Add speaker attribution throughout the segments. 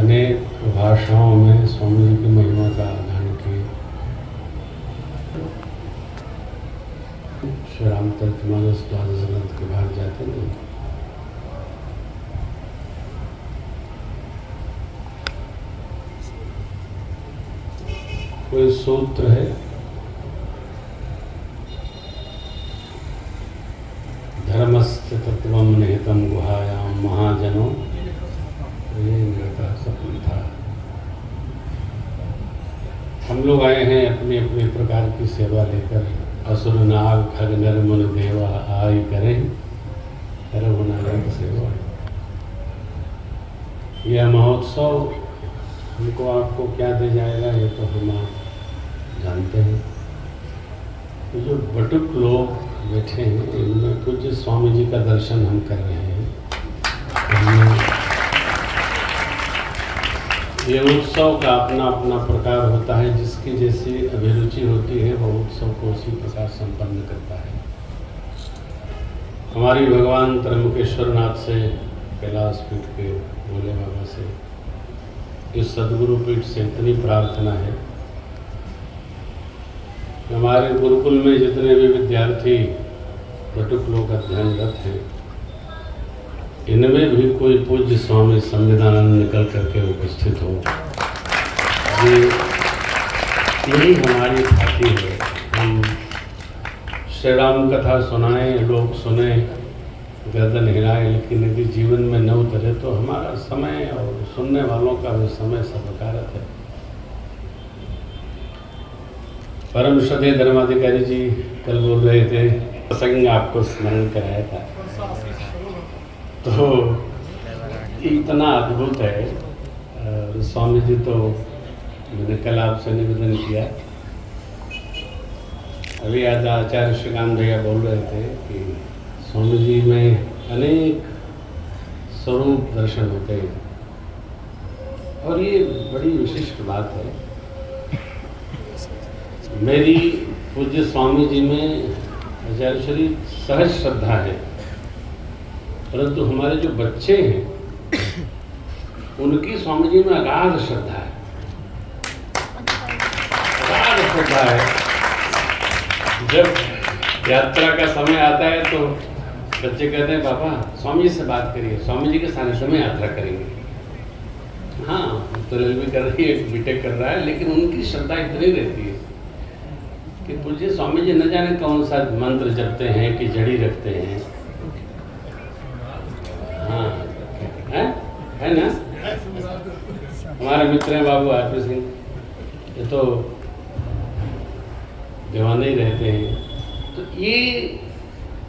Speaker 1: अनेक भाषाओं में स्वामी जी की महिमा का गान किए। श्री रामचरितमानस द्वादश ग्रंथ के भाग जाते हैं। कोई सूत्र है, धर्मस्य तत्वम निहितम गुहायाम महाजनों ये मेरा सपन था। हम लोग आए हैं अपने अपने प्रकार की सेवा लेकर। असुर नाग खग नर मुनि देवा आई करें रघुनायक सेवा। यह महोत्सव हमको आपको क्या दे जाएगा ये तो हम आप जानते हैं। तो जो बटुक लोग बैठे हैं इनमें पूज्य स्वामी जी का दर्शन हम कर रहे हैं। ये उत्सव का अपना अपना प्रकार होता है, जिसकी जैसी अभिरुचि होती है वह उत्सव को उसी प्रकार संपन्न करता है। हमारी भगवान त्र्यंबकेश्वर नाथ से, कैलाश पीठ के भोले बाबा से, इस सदगुरु पीठ से इतनी प्रार्थना है कि हमारे गुरुकुल में जितने भी विद्यार्थी बटुक लोग अध्ययनरत हैं, इनमें भी कोई पूज्य स्वामी संविधानंद निकल करके उपस्थित हो। यही हमारी खाती है। हम श्री राम कथा सुनाएं, लोग सुने, गर्दन हिलाए, लेकिन यदि जीवन में न उतरे तो हमारा समय और सुनने वालों का भी समय सदकारत है। परम श्रद्धेय धर्माधिकारी जी कल बोल रहे थे, प्रसंग आपको स्मरण कराया था, तो इतना अद्भुत है। स्वामी जी तो मैंने कल आपसे निवेदन किया। अभी आज आचार्य श्रीकांत भैया बोल रहे थे कि स्वामी जी में अनेक स्वरूप दर्शन होते हैं और ये बड़ी विशिष्ट बात है। मेरी पूज्य स्वामी जी में आचार्य श्री सहज श्रद्धा है, परंतु हमारे जो बच्चे हैं उनकी स्वामी जी में अगाध श्रद्धा है। अगाध श्रद्धा है। जब यात्रा का समय आता है तो बच्चे कहते हैं पापा स्वामी जी से बात करिए, स्वामी जी के सानिध्य में यात्रा करेंगे। हाँ, तो रेलवे कर रही है, बीटेक कर रहा है, लेकिन उनकी श्रद्धा इतनी रहती है कि पूज्य स्वामी जी न जाने कौन सा मंत्र जपते हैं कि जड़ी रखते हैं। हाँ, है ना। हमारे मित्र हैं बाबू आरपी सिंह, ये तो दीवाने ही रहते हैं। तो ये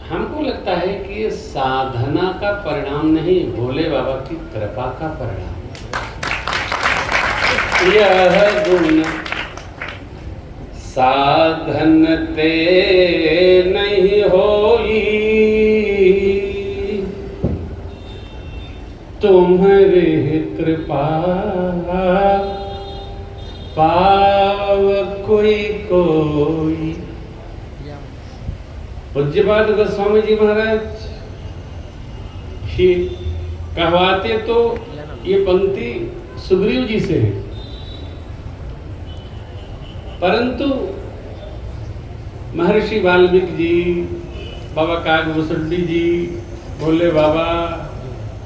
Speaker 1: हमको लगता है कि ये साधना का परिणाम नहीं, भोले बाबा की कृपा का परिणाम। यह गुण साधन ते नहीं होई, तुम्हारी कृपा पाव कोई कोई। पूज्यपाद गोस्वामी जी महाराज ही कहवाते तो ये पंक्ति सुग्रीव जी से है, परंतु महर्षि वाल्मीकि जी, बाबा कागभूषणी जी, भोले बाबा,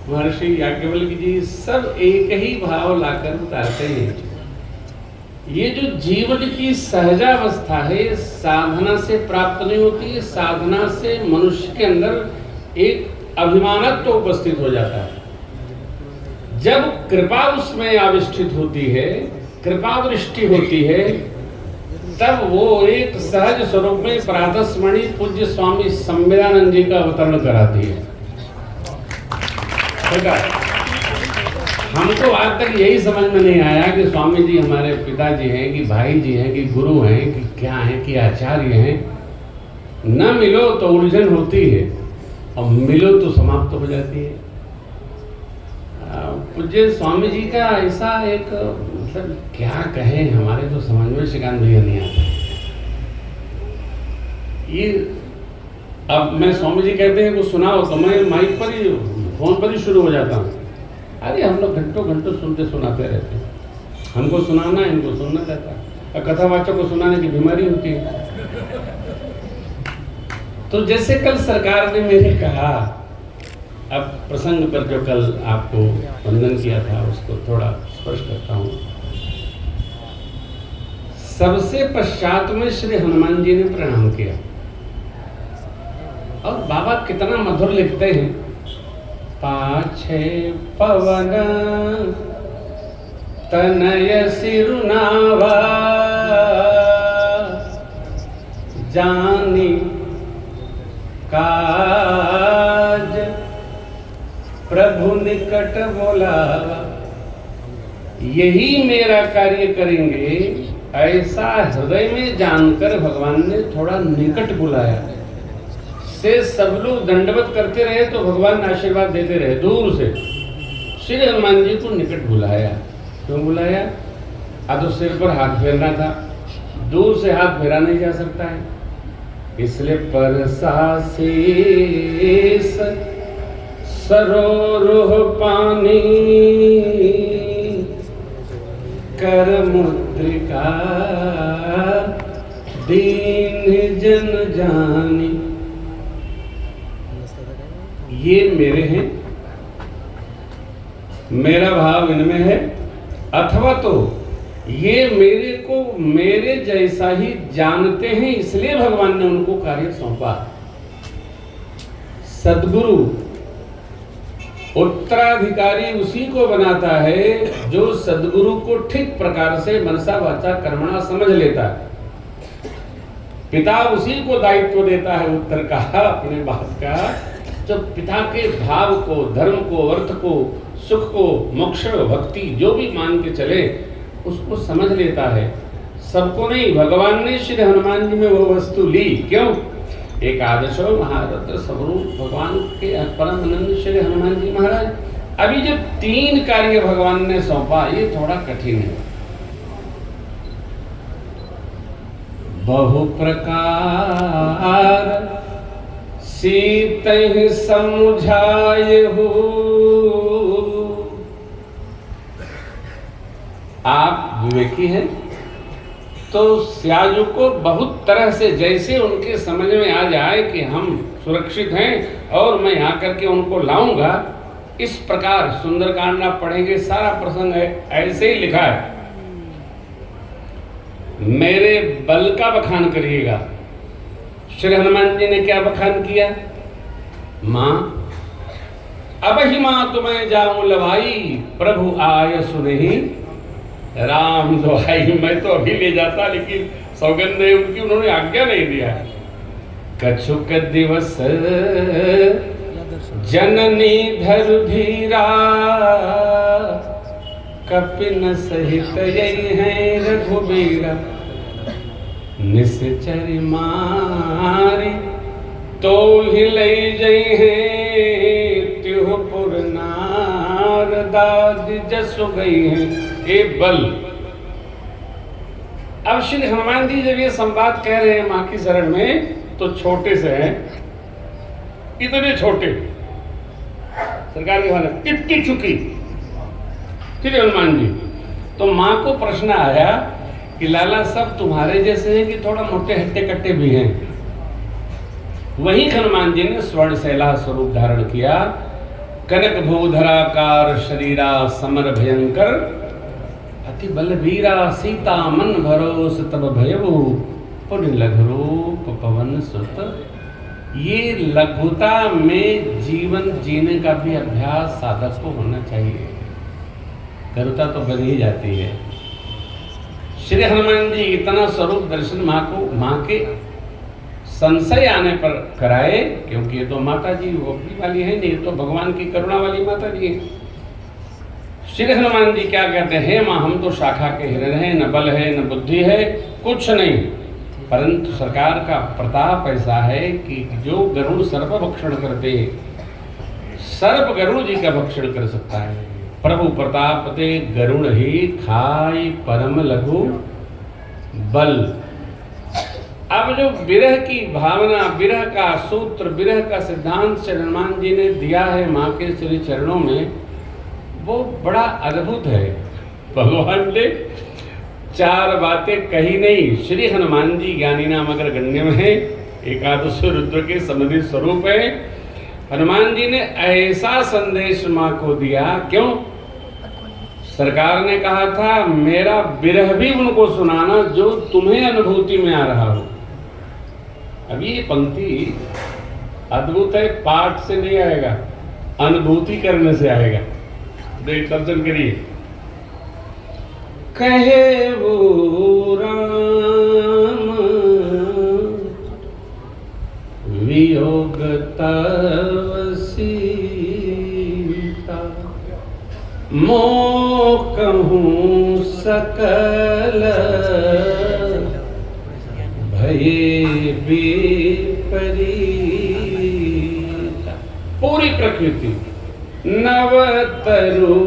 Speaker 1: महर्षि याज्ञवल्क्य जी सब एक ही भाव लाकर उतारते हैं। ये जो जीवन की सहजावस्था है साधना से प्राप्त नहीं होती है। साधना से मनुष्य के अंदर एक अभिमानत्व उपस्थित हो जाता है। जब कृपा उसमें आविष्ठित होती है, कृपा दृष्टि होती है, तब वो एक सहज स्वरूप में प्रातस्मरणि पूज्य स्वामी संविधानंद जी का अवतरण कराती है। हमको आज तक यही समझ में नहीं आया कि स्वामी जी हमारे पिताजी हैं कि भाई जी हैं कि गुरु हैं कि क्या हैं कि आचार्य हैं। न मिलो तो उलझन होती है और मिलो तो समाप्त हो जाती है। पूज्य स्वामी जी का ऐसा एक मतलब क्या कहें, हमारे तो समझ में श्रीकांत भैया नहीं आता। ये अब मैं स्वामी जी कहते हैं कुछ सुनाओ तो मैं माइक पर ही फोन पर ही शुरू हो जाता हूँ। अरे हम लोग घंटों घंटों सुनते सुनाते रहते हैं, हमको सुनाना है, इनको सुनना रहता है, और कथावाचक को सुनाने की बीमारी होती है। तो जैसे कल सरकार ने मेरे कहा, अब प्रसंग पर जो कल आपको वंदन किया था उसको थोड़ा स्पष्ट करता हूँ। सबसे पश्चात में श्री हनुमान जी ने प्रणाम किया, और बाबा कितना मधुर लिखते हैं, पाछे पवन तनय सिरुनावा जानी काज प्रभु निकट बोलावा। यही मेरा कार्य करेंगे, ऐसा हृदय में जानकर भगवान ने थोड़ा निकट बुलाया। से सब लोग दंडवत करते रहे तो भगवान आशीर्वाद देते रहे दूर से। श्री हनुमान जी को निकट बुलाया। क्यों बुलाया? तो सिर पर हाथ फेरना था, दूर से हाथ फेरा नहीं जा सकता है, इसलिए परसा शेष सरोरुह पानी कर मुद्रिका दीन जन जानी। ये मेरे हैं, मेरा भाव इनमें है, अथवा तो ये मेरे को मेरे जैसा ही जानते हैं, इसलिए भगवान ने उनको कार्य सौंपा। सद्गुरु उत्तराधिकारी उसी को बनाता है जो सद्गुरु को ठीक प्रकार से मनसा वाचा कर्मणा समझ लेता है। पिता उसी को दायित्व देता है उत्तर का, अपने बात का, जो पिता के भाव को, धर्म को, अर्थ को, सुख को, मोक्ष, भक्ति जो भी मान के चले उसको समझ लेता है। सबको नहीं, भगवान ने श्री हनुमान जी में वो वस्तु ली। क्यों? एकादशो महारत्र स्वरूप भगवान के परम आनंद श्री हनुमान जी महाराज। अभी जो 3 कार्य भगवान ने सौंपा, ये थोड़ा कठिन है। बहु प्रकार सीतहि समुझायहु। आप विवेकी हैं तो स्याजु को बहुत तरह से, जैसे उनके समझ में आ जाए कि हम सुरक्षित हैं और मैं यहाँ करके उनको लाऊंगा, इस प्रकार सुंदरकांड आप पढ़ेंगे, सारा प्रसंग है ऐसे ही लिखा है। मेरे बल का बखान करिएगा। श्री हनुमान जी ने क्या बखान किया? माँ अब ही माँ तुम्हें जाऊं लवाई, प्रभु आय सुनहि राम दुहाई। मैं तो अभी ले जाता, लेकिन सौगंध नहीं उनकी, उन्होंने आज्ञा नहीं दिया। कछुक दिवस जननी धर धीरा, कपिन सहित यही है रघुबीरा। निश्चर मारी तो ही ले जई है, त्योपुर नारदाद जसु गई है। ए बल। अब श्री हनुमान जी जब ये संवाद कह रहे हैं माँ की शरण में, तो छोटे से हैं, इतने छोटे, सरकार के वाले इतनी चुकी श्री हनुमान जी। तो माँ को प्रश्न आया कि लाला सब तुम्हारे जैसे हैं कि थोड़ा मोटे हट्टे कट्टे भी हैं? वही हनुमान जी ने स्वर्ण शैला स्वरूप धारण किया। कनक भूधराकार शरीरा समर भयंकर, अति बलवीरा सीता मन भरोस तब भयऊ, पुण्य लघु रूप पवन सुत। ये लघुता में जीवन जीने का भी अभ्यास साधक को होना चाहिए। करुता तो बन ही जाती है। श्री हनुमान जी इतना स्वरूप दर्शन माँ के संशय आने पर कराए, क्योंकि ये तो माता जी वो वाली है नहीं, तो भगवान की करुणा वाली माता जी है। श्री हनुमान जी क्या कहते हैं? माँ हम तो शाखा के हिरण हैं, न बल है न बुद्धि है, कुछ नहीं, परंतु सरकार का प्रताप ऐसा है कि जो गरुड़ सर्प भक्षण करते, सर्प गरुड़ जी का भक्षण कर सकता है। प्रभु प्रताप ते गरुड़ ही खाई परम लघु बल। अब जो विरह की भावना, विरह का सूत्र, विरह का सिद्धांत श्री हनुमान जी ने दिया है माँ के श्री चरणों में, वो बड़ा अद्भुत है। भगवान ने 4 बातें कही नहीं। श्री हनुमान जी ज्ञानी नाम अगर गण्य में है, एकादश रुद्र के समन्वित स्वरूप है। हनुमान जी ने ऐसा संदेश माँ को दिया। क्यों? सरकार ने कहा था मेरा विरह भी उनको सुनाना जो तुम्हें अनुभूति में आ रहा हो। अब ये पंक्ति अद्भुत है, पाठ से नहीं आएगा, अनुभूति करने से आएगा। देख दर्शन करिए। कहे वो राम वियोग तव सीता, मोह कहूँ सकल भये विपरीता। पूरी प्रकृति नवतरु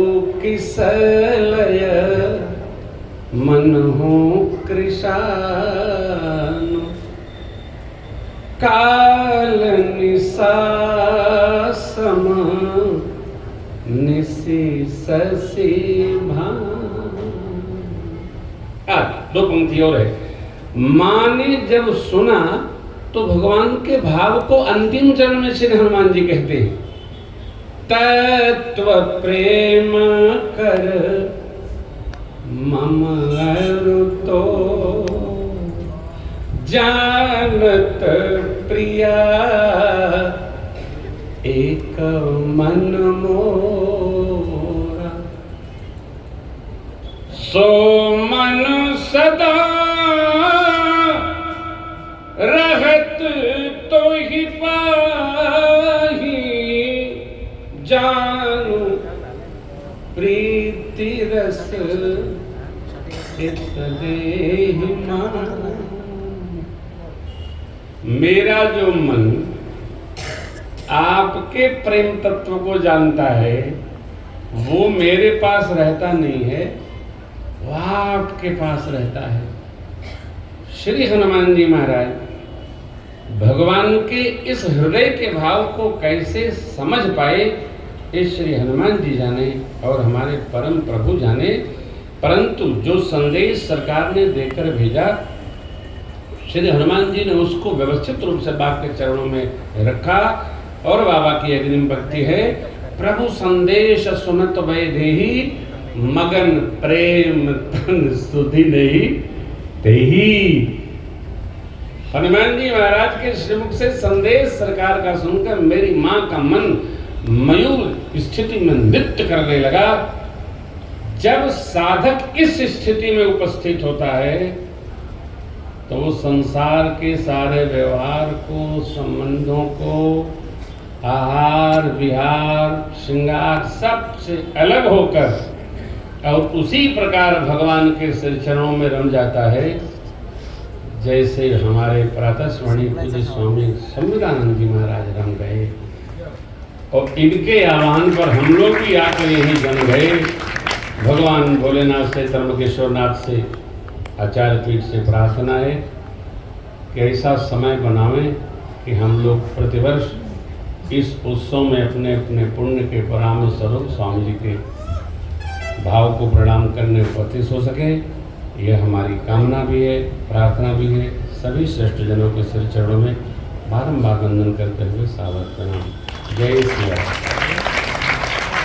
Speaker 1: किसलय, मन हो कृशानु, काल निशा सम निशि शशि भान। 2 पंक्ति और है। माँ ने जब सुना तो भगवान के भाव को अंतिम चरण में श्री हनुमान जी कहते हैं, तत्व प्रेम कर मम अरुतो, जानत प्रिया एक मन मोरा, सो मन सदा रहत तो ही पाही, जानू प्रीति रस देहि मान। मेरा जो मन आपके प्रेम तत्व को जानता है वो मेरे पास रहता नहीं है, वह आपके पास रहता है। श्री हनुमान जी महाराज भगवान के इस हृदय के भाव को कैसे समझ पाए, ये श्री हनुमान जी जाने और हमारे परम प्रभु जाने। परंतु जो संदेश सरकार ने देकर भेजा, श्री हनुमान जी ने उसको व्यवस्थित रूप से बाप के चरणों में रखा। और बाबा की अग्रिम भक्ति है, प्रभु संदेश सुनत वैदेही, मगन प्रेम तन सुधि नहीं तेही। हनुमान जी महाराज के श्रीमुख से संदेश सरकार का सुनकर मेरी माँ का मन मयूर स्थिति में नृत्य करने लगा। जब साधक इस स्थिति में उपस्थित होता है तो वो संसार के सारे व्यवहार को, संबंधों को, आहार विहार श्रृंगार सबसे अलग होकर और उसी प्रकार भगवान के श्री चरणों में रम जाता है, जैसे हमारे प्रातः स्मरणीय पूज्य स्वामी संविदानंद जी महाराज रम गए। और इनके आह्वान पर हम लोग भी आकर यहीं जम गए। भगवान भोलेनाथ से, त्र्यंबकेश्वरनाथ से, आचार्य पीठ से प्रार्थना है कि ऐसा समय बनावें कि हम लोग प्रतिवर्ष इस उत्सव में अपने अपने पुण्य के पराम स्वरूप स्वामी जी के भाव को प्रणाम करने उपस्थित हो सके। यह हमारी कामना भी है, प्रार्थना भी है। सभी श्रेष्ठ जनों के सिर चरणों में बारंबार वंदन करते हुए सादर प्रणाम। जय श्री राम।